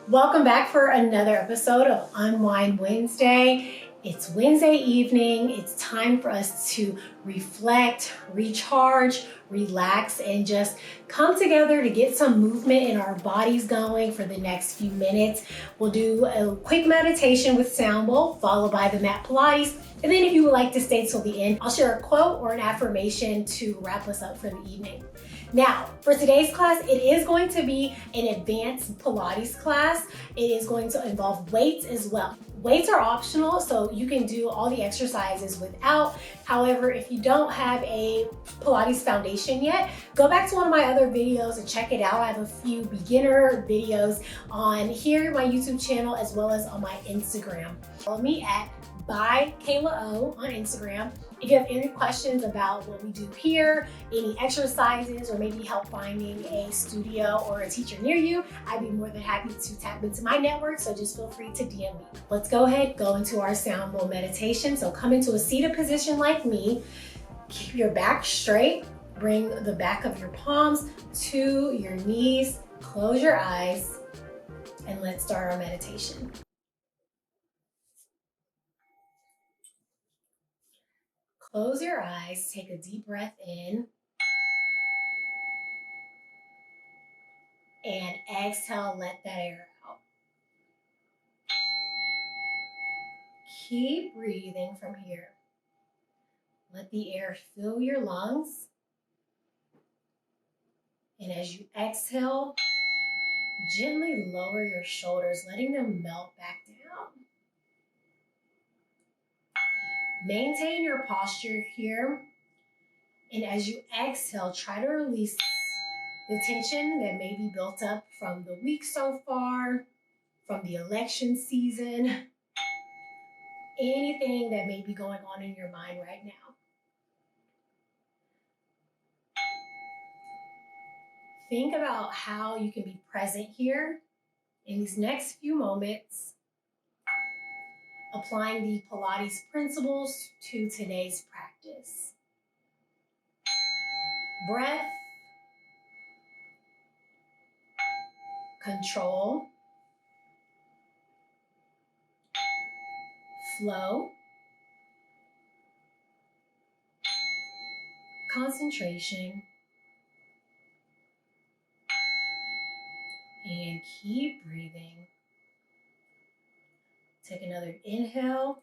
Welcome back for another episode of Unwind Wednesday. It's Wednesday evening. It's time for us to reflect, recharge, relax, and just come together to get some movement in our bodies going for the next few minutes. We'll do a quick meditation with sound bowl, followed by the mat Pilates. And then if you would like to stay till the end, I'll share a quote or an affirmation to wrap us up for the evening. Now, for today's class, it is going to be an advanced Pilates class. It is going to involve weights as well. Weights are optional, so you can do all the exercises without. However, if you don't have a Pilates foundation yet, go back to one of my other videos and check it out. I have a few beginner videos on here, my YouTube channel, as well as on my Instagram. Follow me at by Kayla O on Instagram. If you have any questions about what we do here, any exercises, or maybe help finding a studio or a teacher near you, I'd be more than happy to tap into my network, so just feel free to DM me. Let's go ahead, go into our sound bowl meditation. So come into a seated position like me. Keep your back straight. Bring the back of your palms to your knees. Close your eyes, and let's start our meditation. Close your eyes, take a deep breath in, and exhale, let that air out. Keep breathing from here. Let the air fill your lungs. And as you exhale, gently lower your shoulders, letting them melt back down. Maintain your posture here. And as you exhale, try to release the tension that may be built up from the week so far, from the election season, anything that may be going on in your mind right now. Think about how you can be present here in these next few moments, applying the Pilates principles to today's practice. Breath, control, flow, concentration, and keep breathing. Take another inhale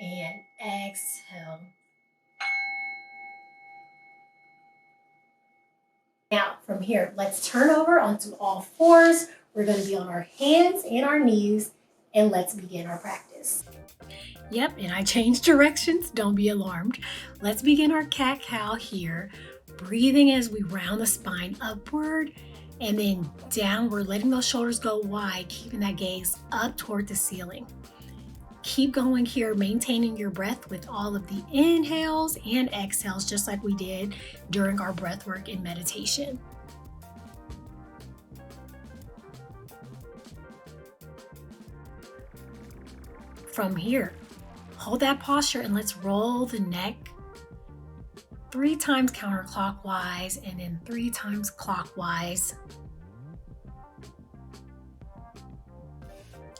and exhale. Now, from here, let's turn over onto all fours. We're going to be on our hands and our knees, and let's begin our practice. Yep, and I changed directions. Don't be alarmed. Let's begin our cat-cow here. Breathing as we round the spine upward and then downward, letting those shoulders go wide, keeping that gaze up toward the ceiling. Keep going here, maintaining your breath with all of the inhales and exhales, just like we did during our breath work and meditation. From here, hold that posture and let's roll the neck 3 times counterclockwise and then 3 times clockwise.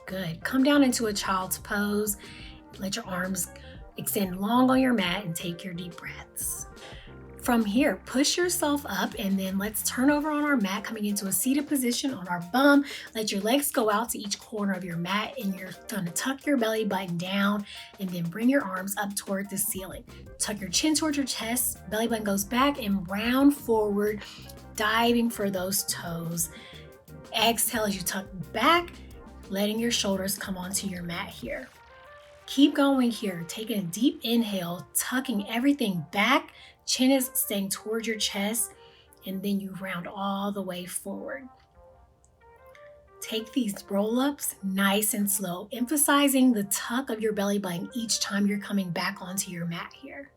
Good. Come down into a child's pose. Let your arms extend long on your mat and take your deep breaths. From here, push yourself up and then let's turn over on our mat, coming into a seated position on our bum. Let your legs go out to each corner of your mat and you're going to tuck your belly button down and then bring your arms up toward the ceiling. Tuck your chin towards your chest, belly button goes back and round forward, diving for those toes. Exhale as you tuck back, letting your shoulders come onto your mat here. Keep going here, taking a deep inhale, tucking everything back, chin is staying towards your chest, and then you round all the way forward. Take these roll-ups nice and slow, emphasizing the tuck of your belly button each time you're coming back onto your mat here.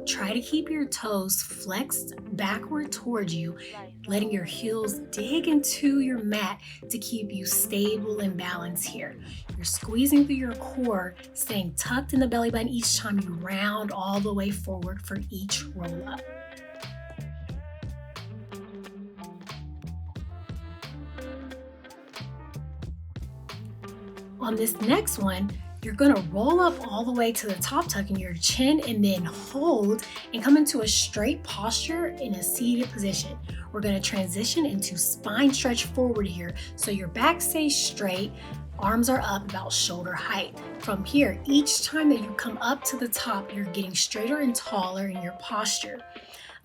Try to keep your toes flexed backward towards you, letting your heels dig into your mat to keep you stable and balanced here. You're squeezing through your core, staying tucked in the belly button each time you round all the way forward for each roll up. On this next one, you're gonna roll up all the way to the top, tucking your chin, and then hold and come into a straight posture in a seated position. We're gonna transition into spine stretch forward here. So your back stays straight, arms are up about shoulder height. From here, each time that you come up to the top, you're getting straighter and taller in your posture.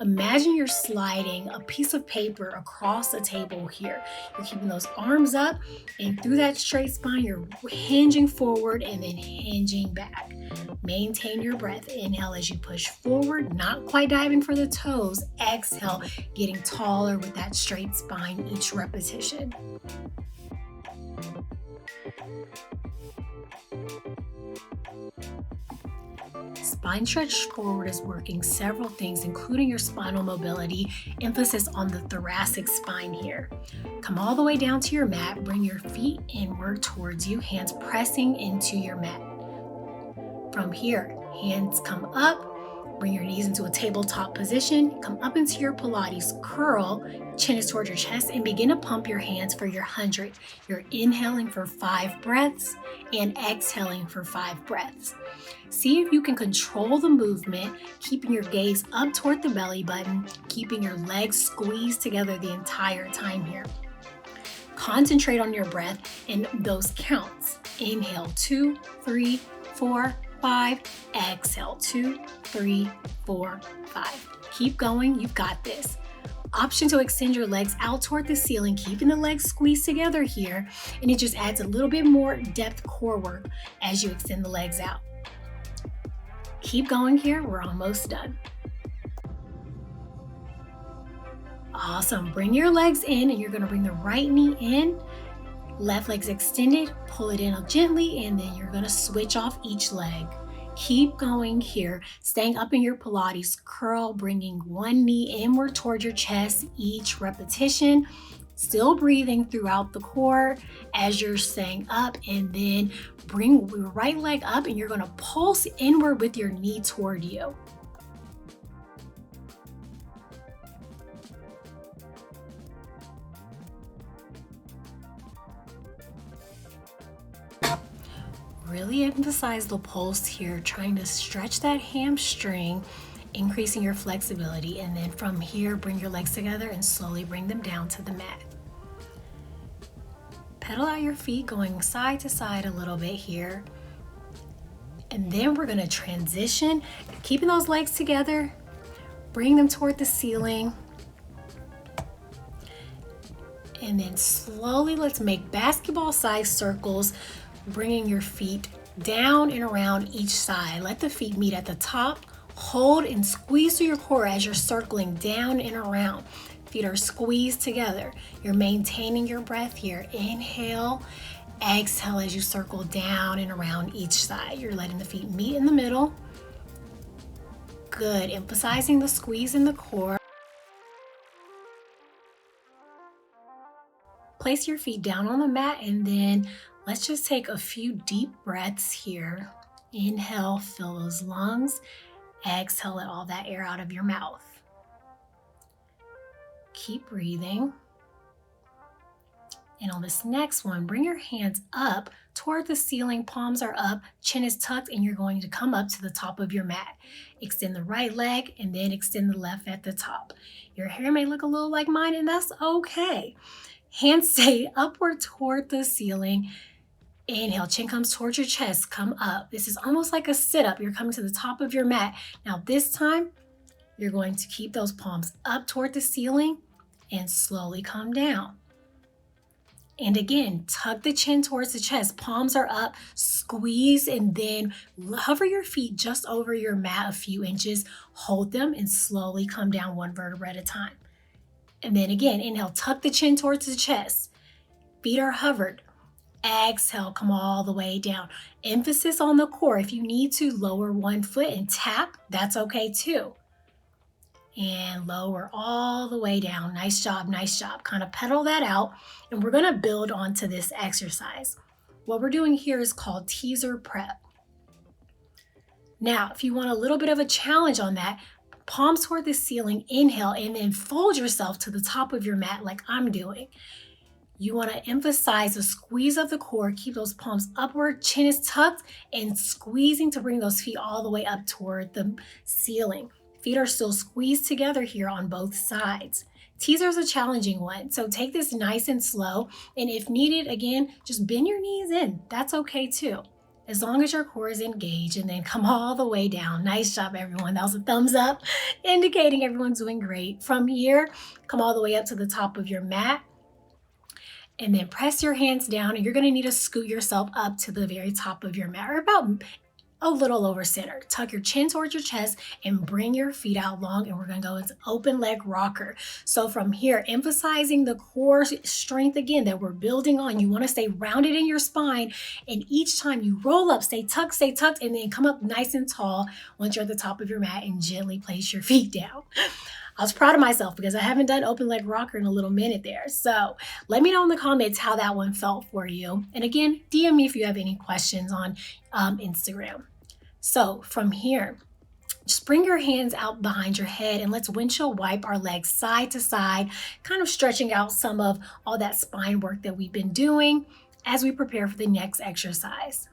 Imagine you're sliding a piece of paper across a table here. You're keeping those arms up, and through that straight spine, you're hinging forward and then hinging back. Maintain your breath. Inhale as you push forward, not quite diving for the toes. Exhale, getting taller with that straight spine each repetition. Spine stretch forward is working several things, including your spinal mobility, emphasis on the thoracic spine here. Come all the way down to your mat, bring your feet inward towards you, hands pressing into your mat. From here, hands come up, bring your knees into a tabletop position, come up into your Pilates curl, chin is towards your chest, and begin to pump your hands for your 100. You're inhaling for 5 breaths and exhaling for 5 breaths. See if you can control the movement, keeping your gaze up toward the belly button, keeping your legs squeezed together the entire time here. Concentrate on your breath and those counts. Inhale 2, 3, 4, 5. Exhale 2, 3, 4, 5. Keep going, you've got this. Option to extend your legs out toward the ceiling, keeping the legs squeezed together here, and it just adds a little bit more depth core work as you extend the legs out. Keep going here, we're almost done. Awesome, bring your legs in and you're gonna bring the right knee in, left leg's extended, pull it in gently, and then you're gonna switch off each leg. Keep going here, staying up in your Pilates curl, bringing one knee inward toward your chest each repetition. Still breathing throughout the core as you're staying up, and then bring your right leg up and you're gonna pulse inward with your knee toward you. Really emphasize the pulse here, trying to stretch that hamstring, increasing your flexibility, and then from here, bring your legs together and slowly bring them down to the mat. Pedal out your feet, going side to side a little bit here. And then we're gonna transition, keeping those legs together, bring them toward the ceiling. And then slowly, let's make basketball-sized circles, bringing your feet down and around each side. Let the feet meet at the top. Hold and squeeze through your core as you're circling down and around. Feet are squeezed together. You're maintaining your breath here. Inhale, exhale as you circle down and around each side. You're letting the feet meet in the middle. Good, emphasizing the squeeze in the core. Place your feet down on the mat, and then let's just take a few deep breaths here. Inhale, fill those lungs. Exhale, let all that air out of your mouth. Keep breathing. And on this next one, bring your hands up toward the ceiling, palms are up, chin is tucked, and you're going to come up to the top of your mat. Extend the right leg and then extend the left at the top. Your hair may look a little like mine, and that's okay. Hands stay upward toward the ceiling. Inhale, chin comes towards your chest, come up. This is almost like a sit-up. You're coming to the top of your mat. Now this time, you're going to keep those palms up toward the ceiling and slowly come down. And again, tuck the chin towards the chest, palms are up, squeeze, and then hover your feet just over your mat a few inches, hold them, and slowly come down one vertebra at a time. And then again, inhale, tuck the chin towards the chest, feet are hovered, Exhale, come all the way down. Emphasis on the core. If you need to lower one foot and tap, that's okay too. And lower all the way down. Nice job, nice job. Kind of pedal that out, and we're gonna build onto this exercise. What we're doing here is called teaser prep. Now, if you want a little bit of a challenge on that, palms toward the ceiling, inhale, and then fold yourself to the top of your mat like I'm doing. You want to emphasize the squeeze of the core, keep those palms upward, chin is tucked, and squeezing to bring those feet all the way up toward the ceiling. Feet are still squeezed together here on both sides. Teaser is a challenging one, so take this nice and slow, and if needed, again, just bend your knees in. That's okay too, as long as your core is engaged, and then come all the way down. Nice job, everyone. That was a thumbs up, indicating everyone's doing great. From here, come all the way up to the top of your mat, and then press your hands down, and you're gonna need to scoot yourself up to the very top of your mat, or about a little over center. Tuck your chin towards your chest and bring your feet out long, and we're gonna go into open leg rocker. So from here, emphasizing the core strength again that we're building on. You wanna stay rounded in your spine, and each time you roll up, stay tucked, and then come up nice and tall once you're at the top of your mat, and gently place your feet down. I was proud of myself because I haven't done open leg rocker in a little minute there. So let me know in the comments how that one felt for you. And again, DM me if you have any questions on Instagram. So from here, just bring your hands out behind your head, and let's windshield wipe our legs side to side, kind of stretching out some of all that spine work that we've been doing as we prepare for the next exercise.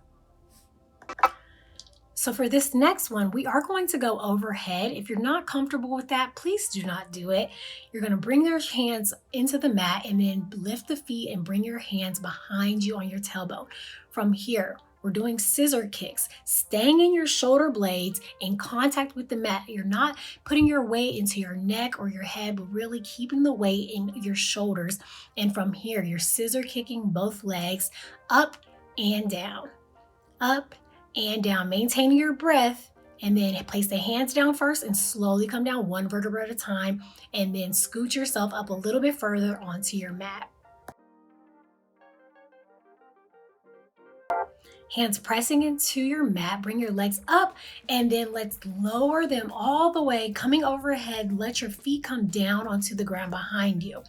So for this next one, we are going to go overhead. If you're not comfortable with that, please do not do it. You're going to bring your hands into the mat, and then lift the feet and bring your hands behind you on your tailbone. From here, we're doing scissor kicks, staying in your shoulder blades in contact with the mat. You're not putting your weight into your neck or your head, but really keeping the weight in your shoulders. And from here, you're scissor kicking both legs up and down, up and down, maintaining your breath, and then place the hands down first and slowly come down one vertebra at a time, and then scoot yourself up a little bit further onto your mat. Hands pressing into your mat, bring your legs up, and then let's lower them all the way, coming overhead. Let your feet come down onto the ground behind you.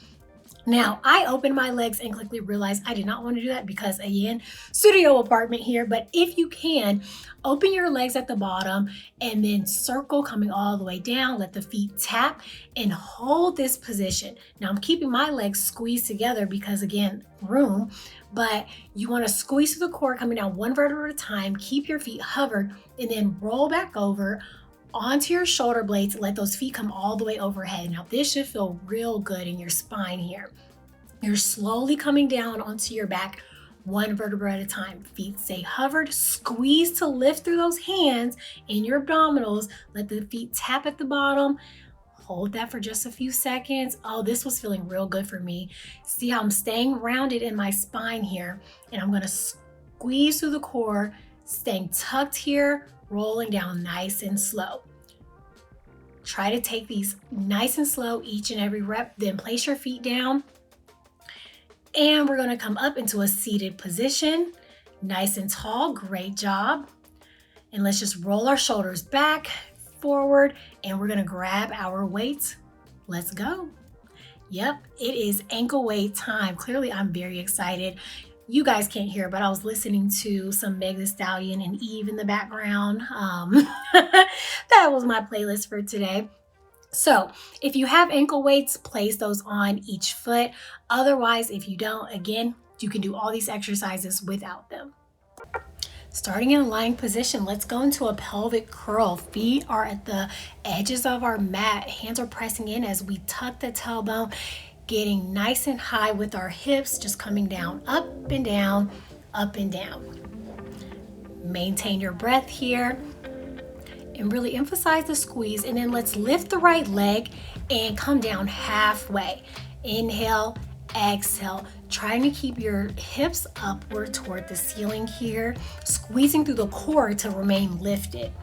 Now, I opened my legs and quickly realized I did not want to do that because, again, studio apartment here. But if you can, open your legs at the bottom and then circle coming all the way down. Let the feet tap and hold this position. Now, I'm keeping my legs squeezed together because, again, room. But you want to squeeze through the core, coming down one vertebra at a time. Keep your feet hovered, and then roll back over onto your shoulder blades. Let those feet come all the way overhead. Now this should feel real good in your spine here. You're slowly coming down onto your back, one vertebra at a time. Feet stay hovered, squeeze to lift through those hands in your abdominals. Let the feet tap at the bottom. Hold that for just a few seconds. Oh, this was feeling real good for me. See how I'm staying rounded in my spine here, and I'm gonna squeeze through the core, staying tucked here, rolling down nice and slow. Try to take these nice and slow each and every rep, then place your feet down. And we're gonna come up into a seated position, nice and tall, great job. And let's just roll our shoulders back, forward, and we're gonna grab our weights. Let's go. Yep, it is ankle weight time. Clearly, I'm very excited. You guys can't hear, but I was listening to some Meg Thee Stallion and Eve in the background. That was my playlist for today. So if you have ankle weights, place those on each foot. Otherwise, if you don't, again, you can do all these exercises without them. Starting in a lying position, let's go into a pelvic curl. Feet are at the edges of our mat. Hands are pressing in as we tuck the tailbone, getting nice and high with our hips, just coming down, up and down, up and down. Maintain your breath here and really emphasize the squeeze. And then let's lift the right leg and come down halfway. Inhale, exhale, trying to keep your hips upward toward the ceiling here, squeezing through the core to remain lifted.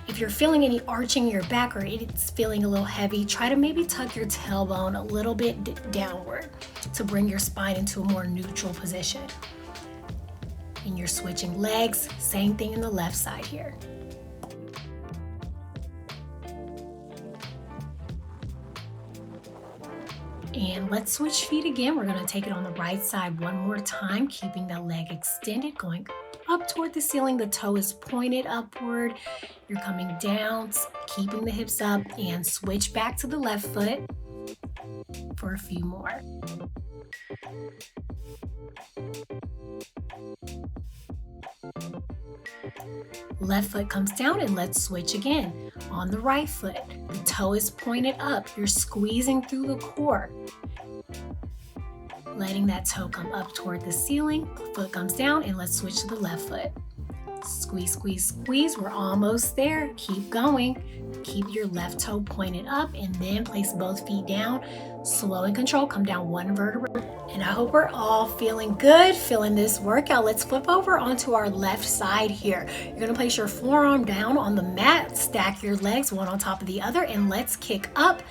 If you're feeling any arching in your back or it's feeling a little heavy, try to maybe tuck your tailbone a little bit downward to bring your spine into a more neutral position. And you're switching legs, same thing in the left side here. And let's switch feet again. We're gonna take it on the right side one more time, keeping the leg extended, going up toward the ceiling. The toe is pointed upward. You're coming down, keeping the hips up, and switch back to the left foot for a few more. Left foot comes down, and let's switch again. On the right foot, the toe is pointed up. You're squeezing through the core. Letting that toe come up toward the ceiling. Foot comes down, and let's switch to the left foot. Squeeze, squeeze, squeeze. We're almost there. Keep going. Keep your left toe pointed up, and then place both feet down. Slow and control. Come down one vertebra. And I hope we're all feeling good, feeling this workout. Let's flip over onto our left side here. You're gonna place your forearm down on the mat, stack your legs one on top of the other, and let's kick up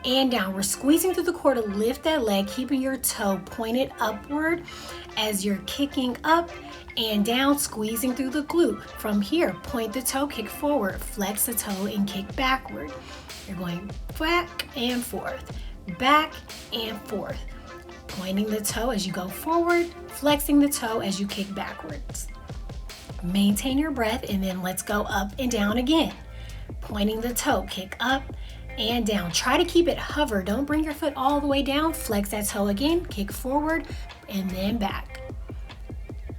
and down. We're squeezing through the core to lift that leg, keeping your toe pointed upward as you're kicking up and down, squeezing through the glute. From here, point the toe, kick forward, flex the toe, and kick backward. You're going back and forth, back and forth. Pointing the toe as you go forward, flexing the toe as you kick backwards. Maintain your breath, and then let's go up and down again. Pointing the toe, kick up and down. Try to keep it hover. Don't bring your foot all the way down. Flex that toe again, kick forward, and then back.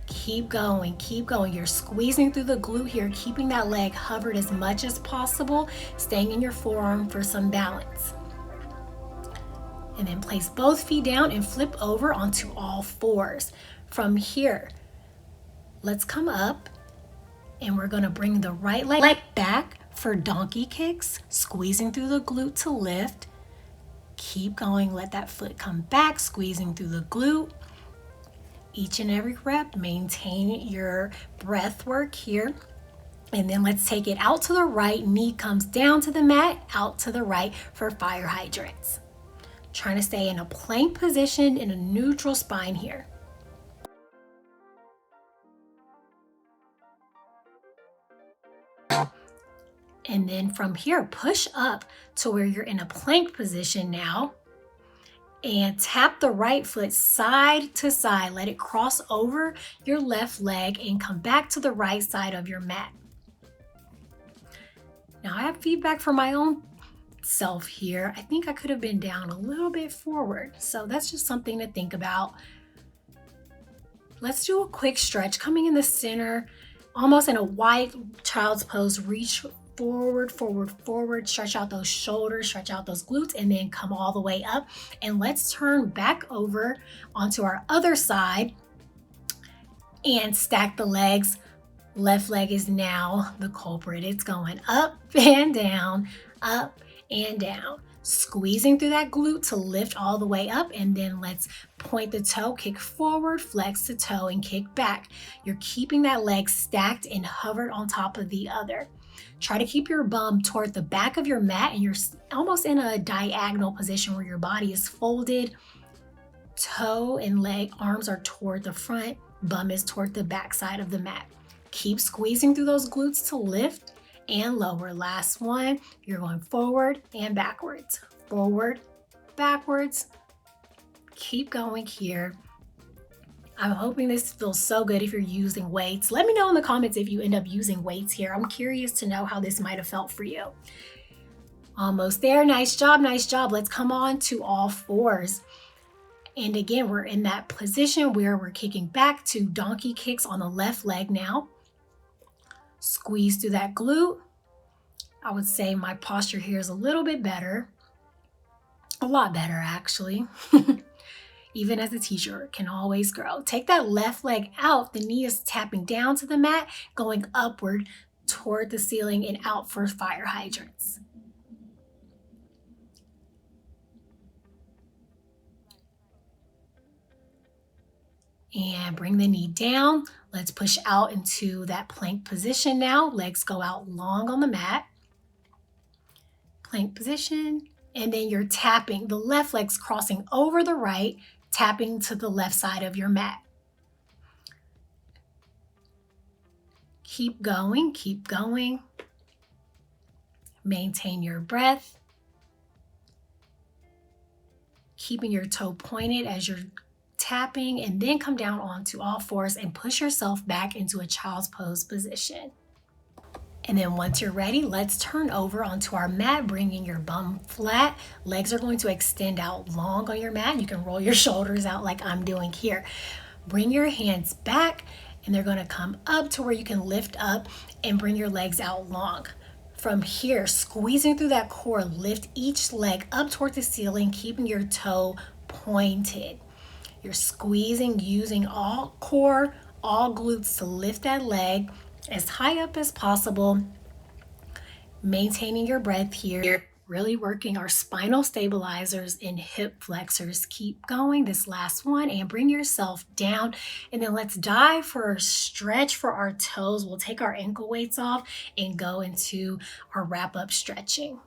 Keep going, keep going. You're squeezing through the glute here, keeping that leg hovered as much as possible, staying in your forearm for some balance. And then place both feet down and flip over onto all fours. From here, let's come up, and we're gonna bring the right leg back for donkey kicks, squeezing through the glute to lift. Keep going, let that foot come back, squeezing through the glute. Each and every rep, maintain your breath work here. And then let's take it out to the right, knee comes down to the mat, out to the right for fire hydrants. Trying to stay in a plank position in a neutral spine here. And then from here, push up to where you're in a plank position now. And tap the right foot side to side. Let it cross over your left leg and come back to the right side of your mat. Now I have feedback from my own self here. I think I could have been down a little bit forward. So that's just something to think about. Let's do a quick stretch. Coming in the center, almost in a wide child's pose. Reach forward, forward, forward. Stretch out those shoulders, stretch out those glutes, and then come all the way up. And let's turn back over onto our other side and stack the legs. Left leg is now the culprit. It's going up and down, up and down, squeezing through that glute to lift all the way up. And then let's point the toe, kick forward, flex the toe, and kick back. You're keeping that leg stacked and hovered on top of the other. Try to keep your bum toward the back of your mat, and you're almost in a diagonal position where your body is folded. Toe and leg, arms are toward the front, bum is toward the back side of the mat. Keep squeezing through those glutes to lift and lower. Last one, you're going forward and backwards, forward, backwards. Keep going here. I'm hoping this feels so good if you're using weights. Let me know in the comments if you end up using weights here. I'm curious to know how this might have felt for you. Almost there. Nice job, nice job. Let's come on to all fours. And again, we're in that position where we're kicking back to donkey kicks on the left leg now. Squeeze through that glute. I would say my posture here is a little bit better. A lot better, actually. Even as a teacher, can always grow. Take that left leg out. The knee is tapping down to the mat, going upward toward the ceiling and out for fire hydrants. And bring the knee down. Let's push out into that plank position now. Legs go out long on the mat. Plank position. And then you're tapping. The left leg's crossing over the right, tapping to the left side of your mat. Keep going, keep going. Maintain your breath. Keeping your toe pointed as you're tapping, and then come down onto all fours and push yourself back into a child's pose position. And then once you're ready, let's turn over onto our mat, bringing your bum flat. Legs are going to extend out long on your mat. You can roll your shoulders out like I'm doing here. Bring your hands back, and they're going to come up to where you can lift up and bring your legs out long. From here, squeezing through that core, lift each leg up toward the ceiling, keeping your toe pointed. You're squeezing, using all core, all glutes to lift that leg as high up as possible. Maintaining your breath here. Really working our spinal stabilizers and hip flexors. Keep going, this last one, and bring yourself down. And then let's dive for a stretch for our toes. We'll take our ankle weights off and go into our wrap-up stretching.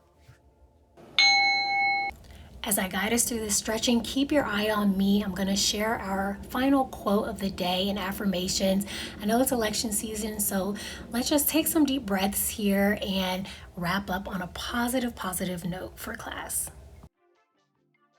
As I guide us through this stretching, keep your eye on me. I'm going to share our final quote of the day and affirmations. I know it's election season, so let's just take some deep breaths here and wrap up on a positive note for class.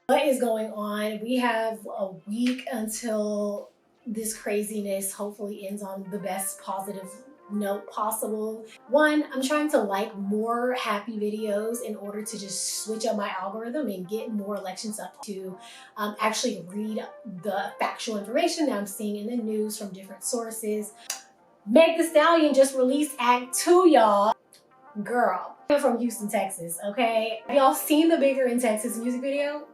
What is going on? We have a week until this craziness hopefully ends on the best positive note possible. One, I'm trying to like more happy videos in order to just switch up my algorithm and get more election stuff to actually read the factual information that I'm seeing in the news from different sources. Meg Thee Stallion just released Act 2, y'all. Girl, I'm from Houston, Texas, okay? Have y'all seen the Bigger in Texas music video?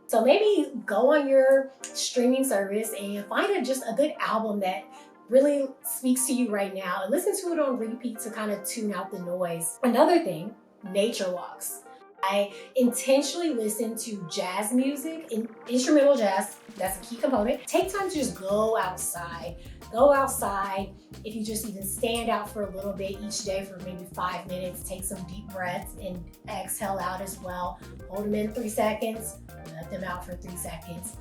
So maybe go on your streaming service and find just a good album that really speaks to you right now and listen to it on repeat to kind of tune out the noise. Another thing, nature walks. I intentionally listen to jazz music, instrumental jazz, that's a key component. Take time to just go outside. Go outside. If you just even stand out for a little bit each day for maybe 5 minutes, take some deep breaths and exhale out as well. Hold them in 3 seconds, let them out for 3 seconds.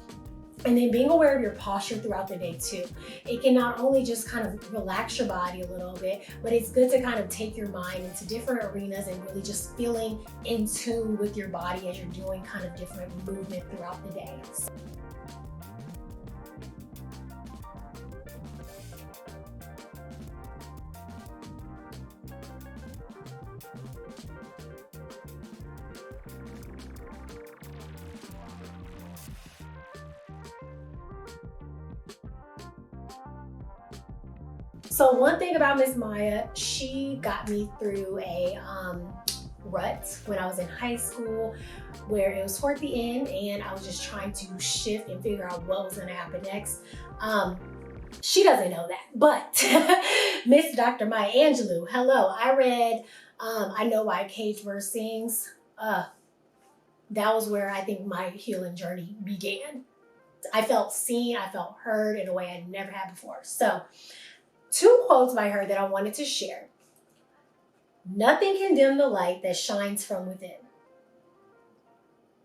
And then being aware of your posture throughout the day too. It can not only just kind of relax your body a little bit, but it's good to kind of take your mind into different arenas and really just feeling in tune with your body as you're doing kind of different movement throughout the day. So one thing about Miss Maya, she got me through a rut when I was in high school, where it was toward the end and I was just trying to shift and figure out what was gonna happen next. She doesn't know that, but Miss Dr. Maya Angelou, hello. I read I Know Why a Caged Bird Sings. That was where I think my healing journey began. I felt seen, I felt heard in a way I never had before. So 2 quotes by her that I wanted to share. Nothing can dim the light that shines from within.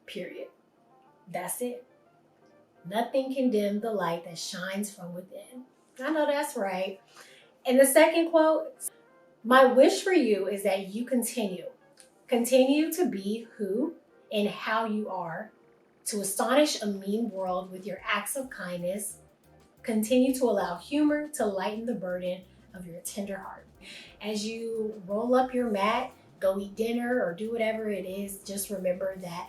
Period. That's it. Nothing can dim the light that shines from within. I know that's right. And the second quote, my wish for you is that you continue to be who and how you are, to astonish a mean world with your acts of kindness. Continue to allow humor to lighten the burden of your tender heart. As you roll up your mat, go eat dinner or do whatever it is, just remember that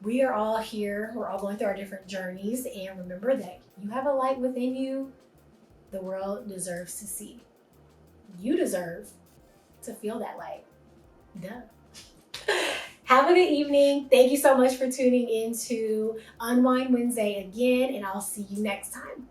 we are all here. We're all going through our different journeys, and remember that you have a light within you the world deserves to see. You deserve to feel that light. Duh. Have a good evening. Thank you so much for tuning in to Unwind Wednesday again, and I'll see you next time.